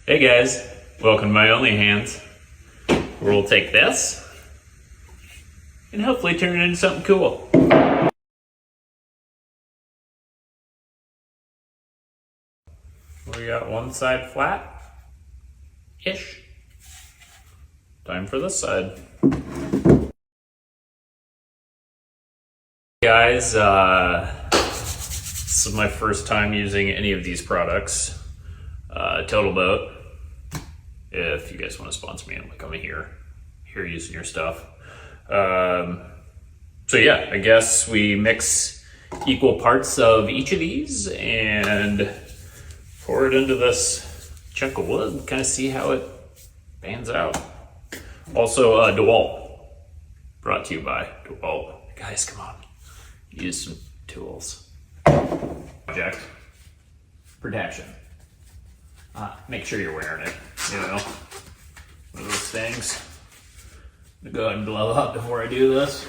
Hey guys, welcome to my Only Hands, where we'll take this and hopefully turn it into something cool. We got one side flat-ish. Time for this side. Guys, this is my first time using any of these products. Total Boat. If you guys want to sponsor me, I'm coming here using your stuff. So yeah, I guess we mix equal parts of each of these and pour it into this chunk of wood. Kind of see how it pans out. Also, DeWalt. Brought to you by DeWalt. Guys, come on. Use some tools. Project. Protection. Make sure you're wearing it, you know. One of those things. I'm gonna go ahead and blow up before I do this.